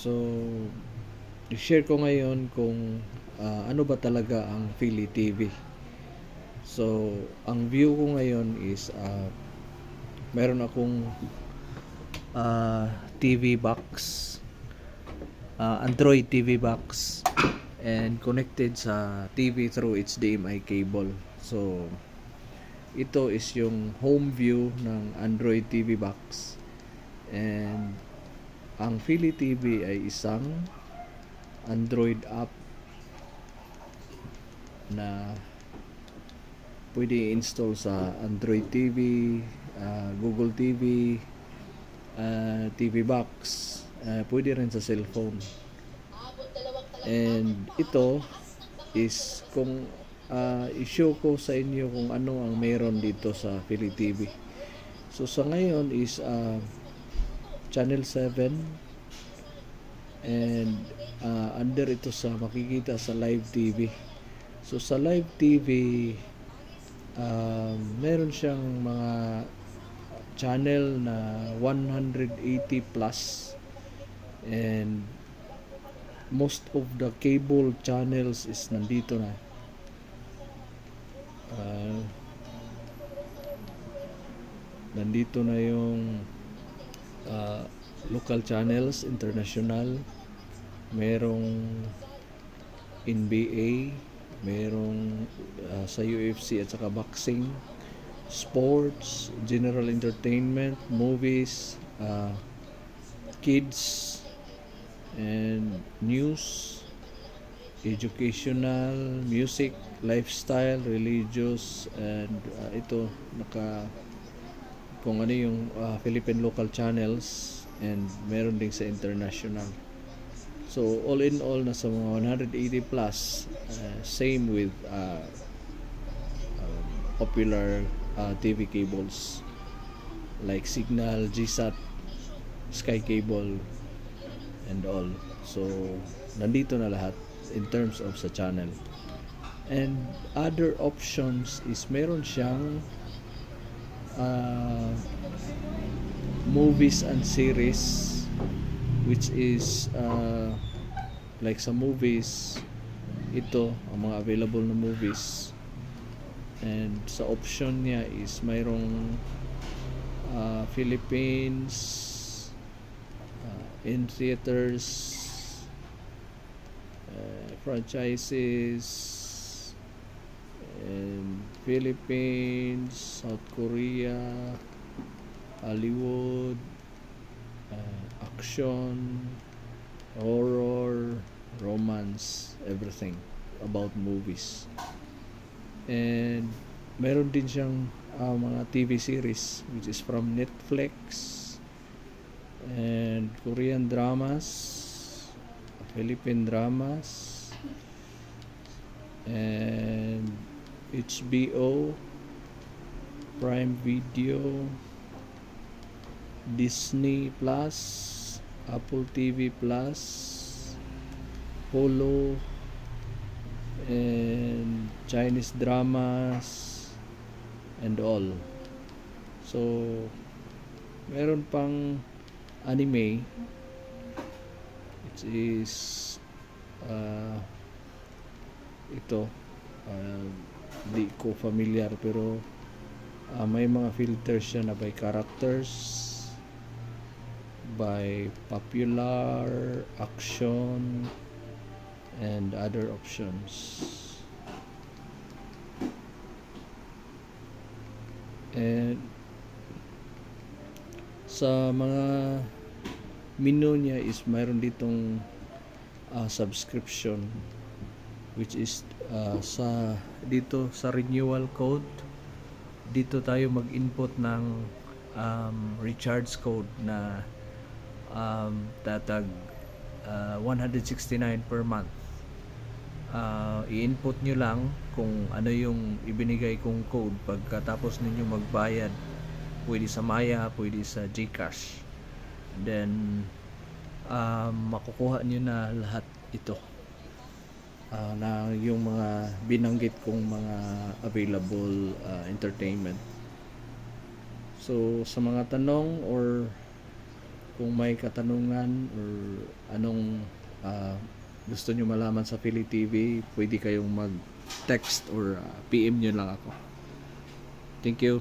So, i-share ko ngayon kung ano ba talaga ang Philly TV. So, ang view ko ngayon is meron akong TV box, Android TV box, and connected sa TV through HDMI cable. So, ito is yung home view ng Android TV box. And ang Philly TV ay isang Android app na pwede i-install sa Android TV, Google TV, TV box, pwede rin sa cellphone. And ito is kung i-show ko sa inyo kung ano ang meron dito sa Philly TV. So sa ngayon is Channel 7, and under ito sa makikita sa live TV. So sa live TV meron siyang mga channel na 180 plus, and most of the cable channels is nandito na. Nandito na yung local channels, international, merong NBA, merong sa UFC at saka boxing, sports, general entertainment, movies, kids, and news, educational, music, lifestyle, religious, and ito kung ano yung Philippine local channels, and meron din sa international. So all in all, nasa mga 180 plus, same with popular TV cables like Signal, GSAT, Sky Cable, and all. So nandito na lahat in terms of sa channel. And other options is meron siyang movies and series, which is like sa movies, ito ang mga available na movies. And sa option niya is mayroong Philippines in theaters, franchises, and Philippines, South Korea, Hollywood, action, horror, romance, everything about movies. And meron din siyang mga TV series which is from Netflix, and Korean dramas, Philippine dramas, and HBO, Prime Video, Disney Plus, Apple TV Plus, Hulu, and Chinese dramas, and all. So meron pang anime, which is ito di ko familiar, pero may mga filters siya na by characters, by popular, action, and other options. And sa mga menu niya is mayroon ditong subscription, which is dito sa renewal code, dito tayo mag-input ng recharge code na tatag 169 per month. I-input nyo lang kung ano yung ibinigay kong code. Pagkatapos ninyo magbayad, pwede sa Maya, pwede sa GCash, then makukuha nyo na lahat ito, na yung mga binanggit kong mga available entertainment. So sa mga tanong or kung may katanungan or anong gusto nyo malaman sa Philly TV, pwede kayong mag-text or PM nyo lang ako. Thank you.